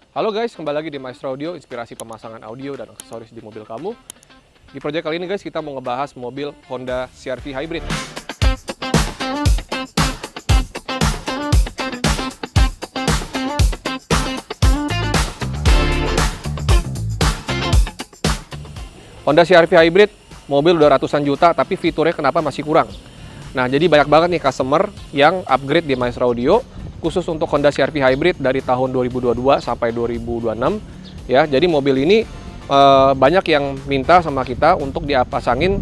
Halo guys, kembali lagi di Maestro Audio, inspirasi pemasangan audio dan aksesoris di mobil kamu. Di proyek kali ini guys, kita mau ngebahas mobil Honda CR-V Hybrid. Honda CR-V Hybrid, mobil udah ratusan juta, tapi fiturnya kenapa masih kurang? Nah, jadi banyak banget nih customer yang upgrade di Maestro Audio, khusus untuk Honda CR-V Hybrid dari tahun 2022 sampai 2026. Ya, jadi mobil ini banyak yang minta sama kita untuk dipasangin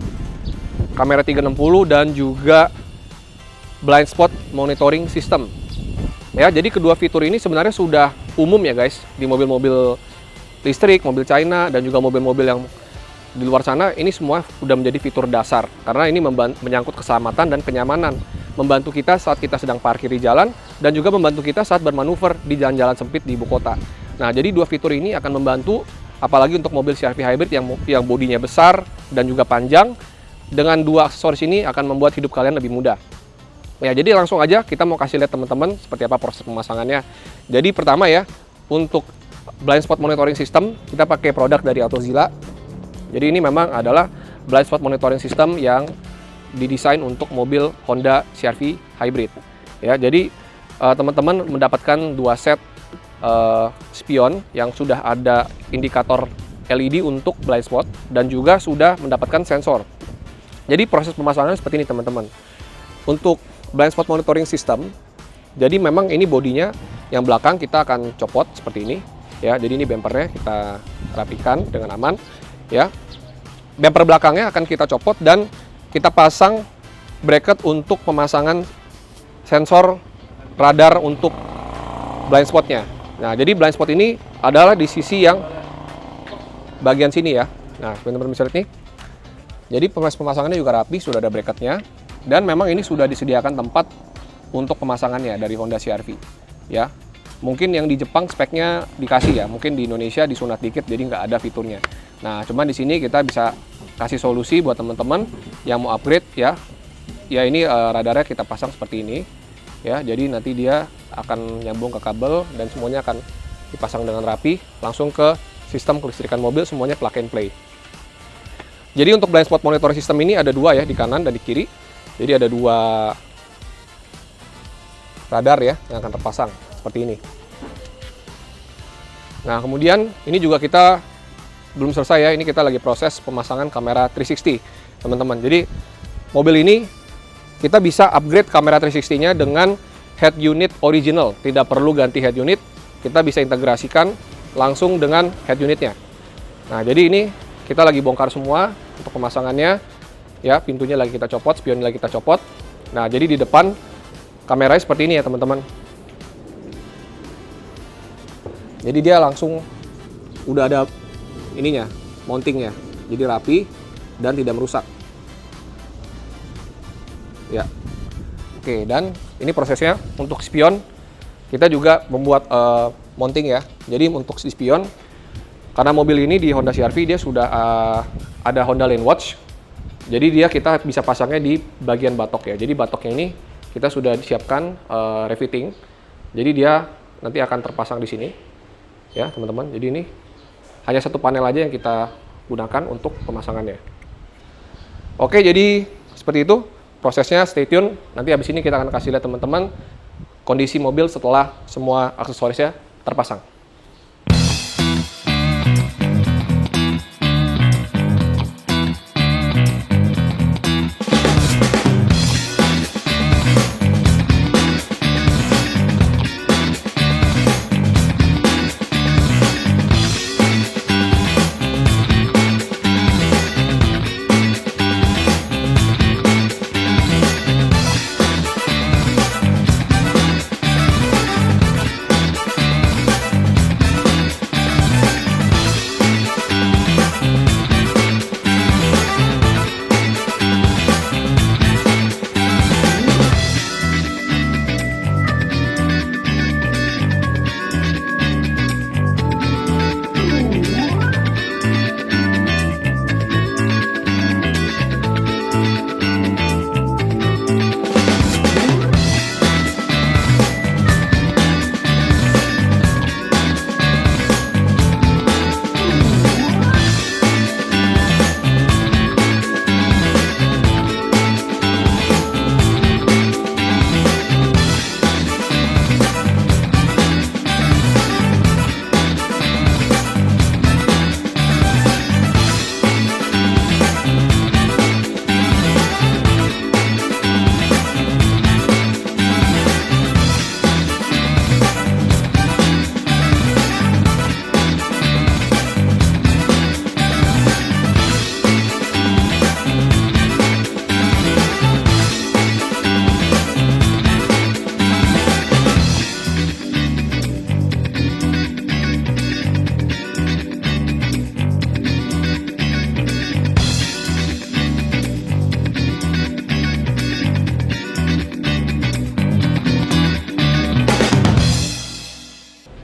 kamera 360 dan juga blind spot monitoring system. Ya, jadi kedua fitur ini sebenarnya sudah umum ya guys, di mobil-mobil listrik, mobil China, dan juga mobil-mobil yang di luar sana. Ini semua sudah menjadi fitur dasar karena ini menyangkut keselamatan dan kenyamanan, membantu kita saat kita sedang parkir di jalan dan juga membantu kita saat bermanuver di jalan-jalan sempit di ibu kota. Nah, jadi dua fitur ini akan membantu apalagi untuk mobil CR-V Hybrid yang bodinya besar dan juga panjang. Dengan dua aksesoris ini akan membuat hidup kalian lebih mudah. Ya, jadi langsung aja kita mau kasih lihat teman-teman seperti apa proses pemasangannya. Jadi pertama ya, untuk blind spot monitoring system kita pakai produk dari AutoZilla. Jadi ini memang adalah blind spot monitoring system yang didesain untuk mobil Honda CR-V Hybrid. Ya, jadi teman-teman mendapatkan dua set spion yang sudah ada indikator LED untuk blind spot dan juga sudah mendapatkan sensor. Jadi proses pemasangan seperti ini teman-teman. Untuk blind spot monitoring system, jadi memang ini bodinya yang belakang kita akan copot seperti ini. Ya, jadi ini bumpernya kita rapikan dengan aman. Ya, bumper belakangnya akan kita copot dan kita pasang bracket untuk pemasangan sensor radar untuk blind spotnya. Nah, jadi blind spot ini adalah di sisi yang bagian sini ya. Nah, teman-teman bisa lihat nih. Jadi pemasangannya juga rapi, sudah ada bracketnya, dan memang ini sudah disediakan tempat untuk pemasangannya dari Honda CR-V. Ya, mungkin yang di Jepang speknya dikasih ya, mungkin di Indonesia disunat dikit jadi nggak ada fiturnya. Nah, cuman di sini kita bisa kasih solusi buat teman-teman yang mau upgrade ya. Ya, ini radarnya kita pasang seperti ini. Ya, jadi nanti dia akan nyambung ke kabel dan semuanya akan dipasang dengan rapi langsung ke sistem kelistrikan mobil, semuanya plug and play. Jadi untuk blind spot monitoring system ini ada dua ya, di kanan dan di kiri. Jadi ada dua radar ya yang akan terpasang seperti ini. Nah, kemudian ini juga kita belum selesai ya, ini kita lagi proses pemasangan kamera 360 teman-teman. Jadi mobil ini kita bisa upgrade kamera 360-nya dengan head unit original, tidak perlu ganti head unit, kita bisa integrasikan langsung dengan head unitnya. Nah, jadi ini kita lagi bongkar semua untuk pemasangannya ya, pintunya lagi kita copot, spionnya lagi kita copot. Nah, jadi di depan kameranya seperti ini ya teman-teman. Jadi dia langsung udah ada ininya, mountingnya, jadi rapi dan tidak merusak. Ya, oke, dan ini prosesnya untuk spion kita juga membuat mounting ya. Jadi untuk si spion, karena mobil ini di Honda CR-V dia sudah ada Honda Lane Watch, jadi kita bisa pasangnya di bagian batok ya. Jadi batoknya ini kita sudah siapkan refitting, jadi dia nanti akan terpasang di sini ya teman-teman. Jadi ini hanya satu panel aja yang kita gunakan untuk pemasangannya. Oke, jadi seperti itu prosesnya, stay tune. Nanti habis ini kita akan kasih lihat teman-teman kondisi mobil setelah semua aksesorisnya terpasang.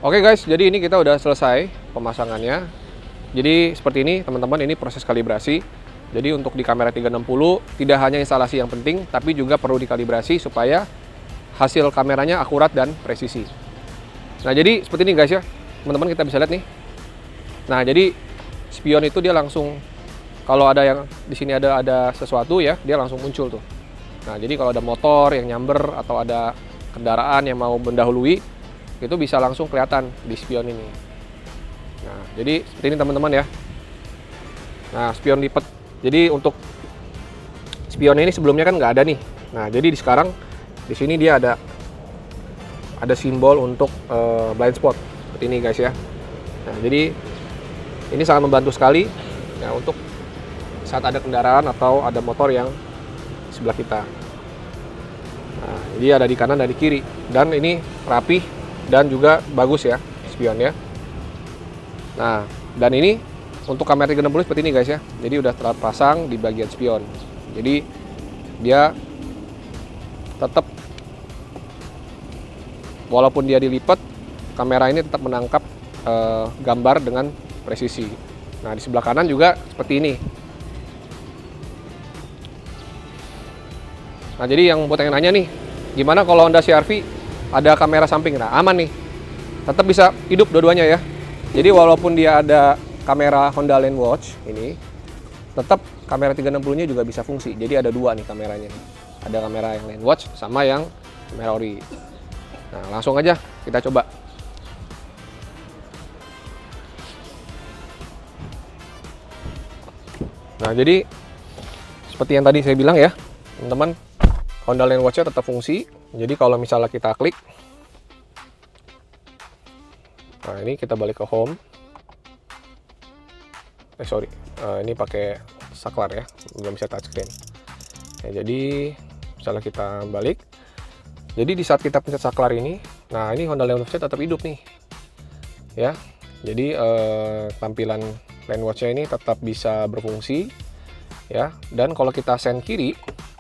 Oke guys, jadi ini kita udah selesai pemasangannya. Jadi seperti ini teman-teman, ini proses kalibrasi. Jadi untuk di kamera 360 tidak hanya instalasi yang penting, tapi juga perlu dikalibrasi supaya hasil kameranya akurat dan presisi. Nah jadi seperti ini guys ya, teman-teman kita bisa lihat nih. Nah jadi spion itu dia langsung, kalau ada yang di sini ada sesuatu ya, dia langsung muncul tuh. Nah jadi kalau ada motor yang nyamber atau ada kendaraan yang mau mendahului, itu bisa langsung kelihatan di spion ini. Nah jadi seperti ini teman-teman ya. Nah spion lipat. Jadi untuk spion ini sebelumnya kan nggak ada nih. Nah jadi sekarang di sini dia ada simbol untuk blind spot seperti ini guys ya. Nah jadi ini sangat membantu sekali ya untuk saat ada kendaraan atau ada motor yang sebelah kita. Nah jadi ada di kanan dan di kiri, dan ini rapih dan juga bagus ya spionnya. Nah dan ini untuk kamera 360 seperti ini guys ya. Jadi udah terpasang di bagian spion. Jadi dia tetap, walaupun dia dilipat, kamera ini tetap menangkap gambar dengan presisi. Nah di sebelah kanan juga seperti ini. Nah jadi yang buat yang nanya nih, gimana kalau Honda CR-V ada kamera samping? Nah aman nih, tetap bisa hidup dua-duanya ya. Jadi walaupun dia ada kamera Honda Lane Watch ini, tetap kamera 360-nya juga bisa fungsi. Jadi ada dua nih kameranya. Ada kamera yang Lane Watch sama yang kamera ori. Nah, langsung aja kita coba. Nah, jadi seperti yang tadi saya bilang ya, teman-teman, Honda Lane Watch-nya tetap fungsi. Jadi kalau misalnya kita klik, nah ini kita balik ke home. Ini pakai saklar ya, belum bisa touchscreen. Ya, jadi misalnya kita balik, jadi di saat kita pencet saklar ini, nah ini Honda Lane Watch-nya tetap hidup nih, ya. Jadi tampilan Lane Watch-nya ini tetap bisa berfungsi, ya. Dan kalau kita send kiri,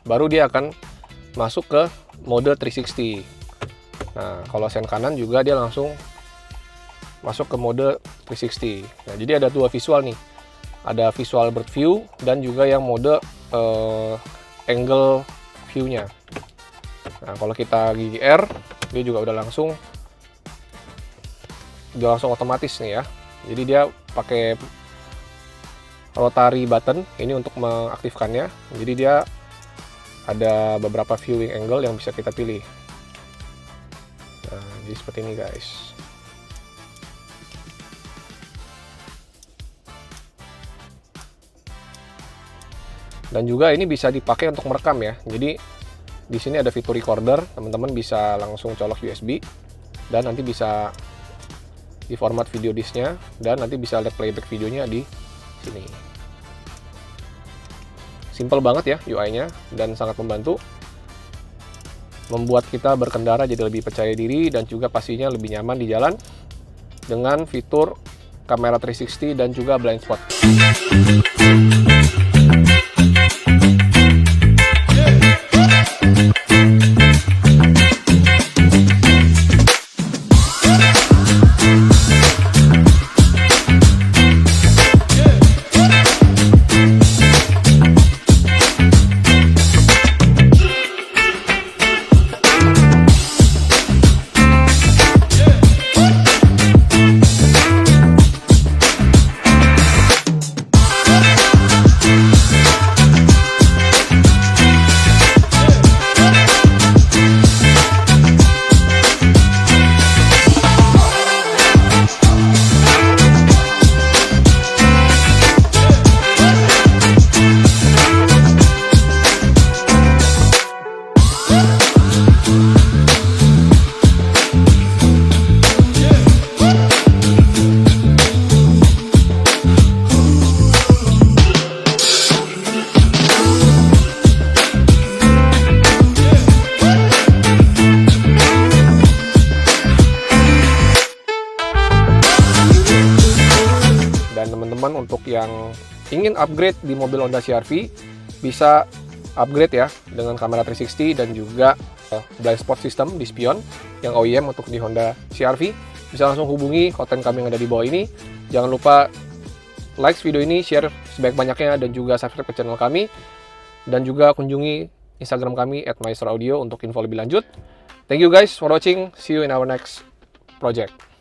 baru dia akan masuk ke mode 360. Nah, kalau send kanan juga dia langsung masuk ke mode 360. Nah, jadi ada dua visual nih. Ada visual bird view dan juga yang mode angle view-nya. Nah, kalau kita gigi R, dia juga udah langsung otomatis nih ya. Jadi dia pakai rotary button ini untuk mengaktifkannya. Jadi dia ada beberapa viewing angle yang bisa kita pilih. Nah, jadi seperti ini guys. Dan juga ini bisa dipakai untuk merekam ya. Jadi di sini ada fitur recorder, teman-teman bisa langsung colok USB dan nanti bisa di format video disknya, dan nanti bisa lihat playback videonya di sini. Simple banget ya UI-nya, dan sangat membantu membuat kita berkendara jadi lebih percaya diri dan juga pastinya lebih nyaman di jalan dengan fitur kamera 360 dan juga blind spot. teman-teman untuk yang ingin upgrade di mobil Honda CR-V bisa upgrade ya dengan kamera 360 dan juga blind spot system di spion yang OEM untuk di Honda CR-V. bisa langsung hubungi konten kami yang ada di bawah ini. Jangan lupa like video ini, share sebanyak-banyaknya, dan juga subscribe ke channel kami. Dan juga kunjungi Instagram kami @maestroaudio untuk info lebih lanjut. Thank you guys for watching. See you in our next project.